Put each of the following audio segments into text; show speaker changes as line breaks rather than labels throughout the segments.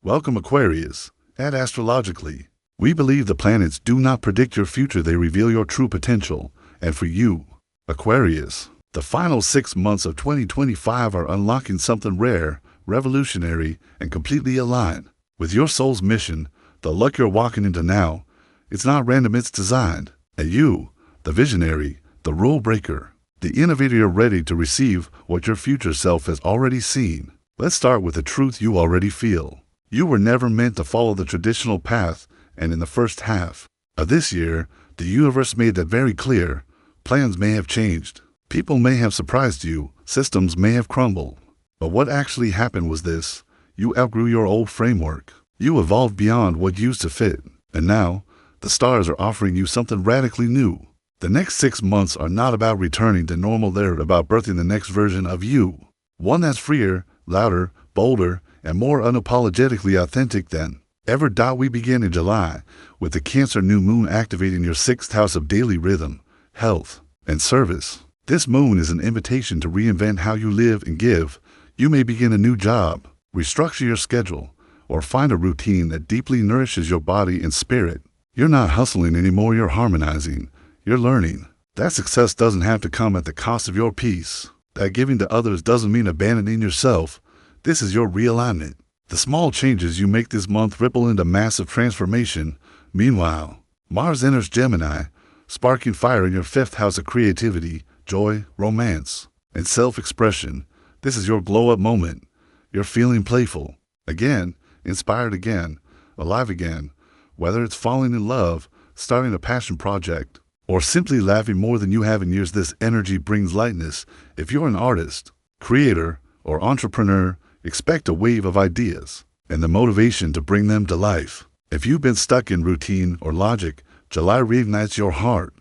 Welcome, Aquarius. At Astrologically, we believe the planets do not predict your future, they reveal your true potential. And for you, Aquarius, the final 6 months of 2025 are unlocking something rare, revolutionary, and completely aligned with your soul's mission. The luck you're walking into now, it's not random, it's designed. And you, the visionary, the rule breaker, the innovator, you're ready to receive what your future self has already seen. Let's start with the truth you already feel. You were never meant to follow the traditional path, and in the first half of this year, the universe made that very clear. Plans may have changed, people may have surprised you, systems may have crumbled. But what actually happened was this: you outgrew your old framework. You evolved beyond what used to fit, and now, the stars are offering you something radically new. The next 6 months are not about returning to normal, they're about birthing the next version of you. One that's freer, louder, bolder, and more unapologetically authentic than ever. We begin in July with the Cancer new moon activating your 6th house of daily rhythm, health, and service. This moon is an invitation to reinvent how you live and give. You may begin a new job, restructure your schedule, or find a routine that deeply nourishes your body and spirit. You're not hustling anymore, you're harmonizing, you're learning. That success doesn't have to come at the cost of your peace. That giving to others doesn't mean abandoning yourself. This is your realignment. The small changes you make this month ripple into massive transformation. Meanwhile, Mars enters Gemini, sparking fire in your 5th house of creativity, joy, romance, and self-expression. This is your glow-up moment. You're feeling playful again, inspired again, alive again. Whether it's falling in love, starting a passion project, or simply laughing more than you have in years, this energy brings lightness. If you're an artist, creator, or entrepreneur, expect a wave of ideas and the motivation to bring them to life. If you've been stuck in routine or logic, July reignites your heart.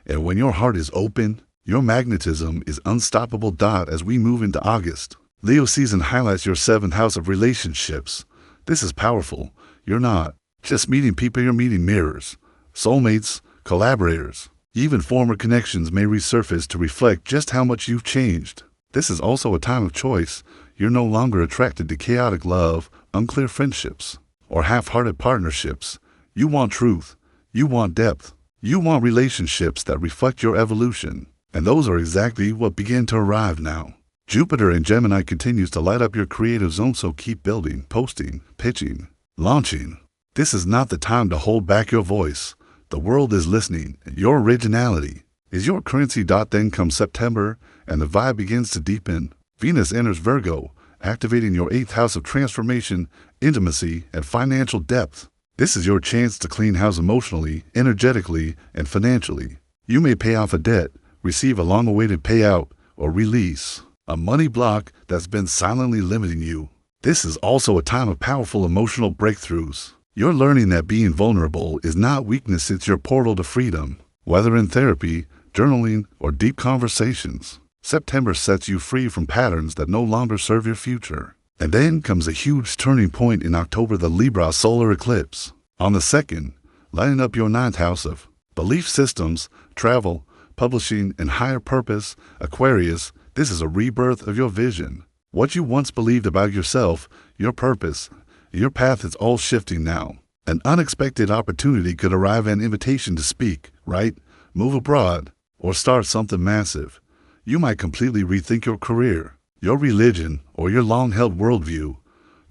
And when your heart is open, your magnetism is unstoppable. As we move into August, Leo season highlights your 7th house of relationships. This is powerful. You're not just meeting people, you're meeting mirrors, soulmates, collaborators. Even former connections may resurface to reflect just how much you've changed. This is also a time of choice. You're no longer attracted to chaotic love, unclear friendships, or half-hearted partnerships. You want truth. You want depth. You want relationships that reflect your evolution. And those are exactly what begin to arrive now. Jupiter in Gemini continues to light up your creative zone, so keep building, posting, pitching, launching. This is not the time to hold back your voice. The world is listening. Your originality is your currency. Then comes September, and the vibe begins to deepen. Venus enters Virgo, activating your 8th house of transformation, intimacy, and financial depth. This is your chance to clean house emotionally, energetically, and financially. You may pay off a debt, receive a long-awaited payout, or release a money block that's been silently limiting you. This is also a time of powerful emotional breakthroughs. You're learning that being vulnerable is not weakness, it's your portal to freedom. Whether in therapy, journaling, or deep conversations, September sets you free from patterns that no longer serve your future. And then comes a huge turning point in October, the Libra solar eclipse. On the 2nd, lighting up your 9th house of belief systems, travel, publishing, and higher purpose. Aquarius, this is a rebirth of your vision. What you once believed about yourself, your purpose, your path is all shifting now. An unexpected opportunity could arrive, an invitation to speak, write, move abroad, or start something massive. You might completely rethink your career, your religion, or your long-held worldview.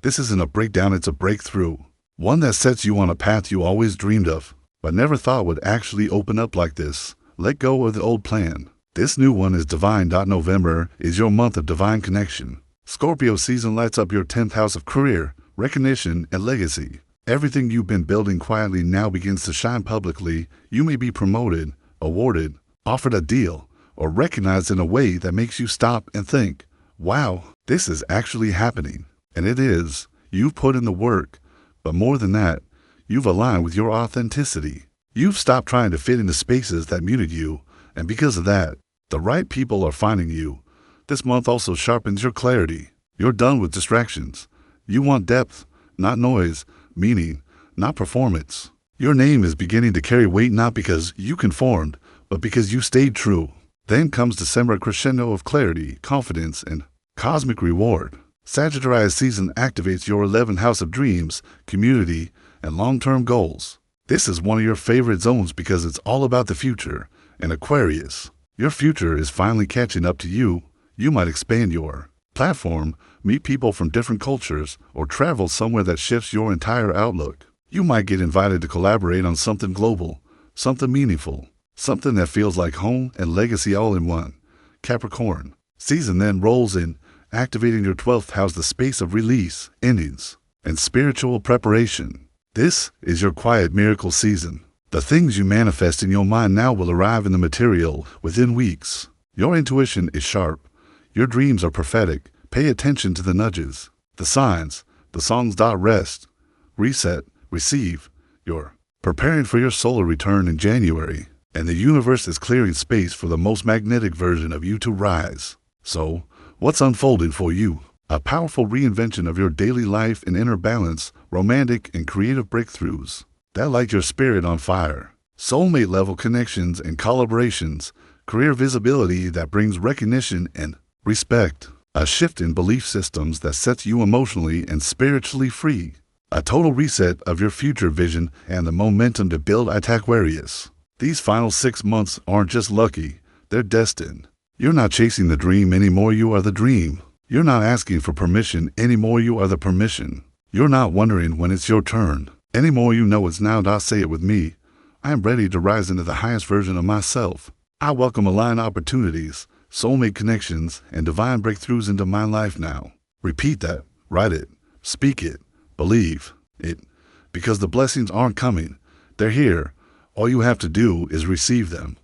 This isn't a breakdown, it's a breakthrough. One that sets you on a path you always dreamed of, but never thought would actually open up like this. Let go of the old plan. This new one is divine. November is your month of divine connection. Scorpio season lights up your 10th house of career, recognition, and legacy. Everything you've been building quietly now begins to shine publicly. You may be promoted, awarded, offered a deal, or recognized in a way that makes you stop and think, wow, this is actually happening. And it is. You've put in the work, but more than that, you've aligned with your authenticity. You've stopped trying to fit into spaces that muted you, and because of that, the right people are finding you. This month also sharpens your clarity. You're done with distractions. You want depth, not noise, meaning, not performance. Your name is beginning to carry weight, not because you conformed, but because you stayed true. Then comes December, a crescendo of clarity, confidence, and cosmic reward. Sagittarius season activates your 11th house of dreams, community, and long-term goals. This is one of your favorite zones because it's all about the future. And Aquarius, your future is finally catching up to you. You might expand your platform, meet people from different cultures, or travel somewhere that shifts your entire outlook. You might get invited to collaborate on something global, something meaningful, something that feels like home and legacy all in one. Capricorn, season then rolls in, activating your 12th house, the space of release, endings, and spiritual preparation. This is your quiet miracle season. The things you manifest in your mind now will arrive in the material within weeks. Your intuition is sharp. Your dreams are prophetic. Pay attention to the nudges, the signs, the songs. Rest, reset, receive. You're preparing for your solar return in January, and the universe is clearing space for the most magnetic version of you to rise. So, what's unfolding for you? A powerful reinvention of your daily life and inner balance, romantic and creative breakthroughs that light your spirit on fire, soulmate-level connections and collaborations, career visibility that brings recognition and respect, a shift in belief systems that sets you emotionally and spiritually free, a total reset of your future vision and the momentum to build at Aquarius. These final 6 months aren't just lucky, they're destined. You're not chasing the dream anymore, you are the dream. You're not asking for permission anymore, you are the permission. You're not wondering when it's your turn anymore, you know it's now. Say it with me. I am ready to rise into the highest version of myself. I welcome aligned opportunities, soulmate connections, and divine breakthroughs into my life now. Repeat that, write it, speak it, believe it, because the blessings aren't coming. They're here. All you have to do is receive them.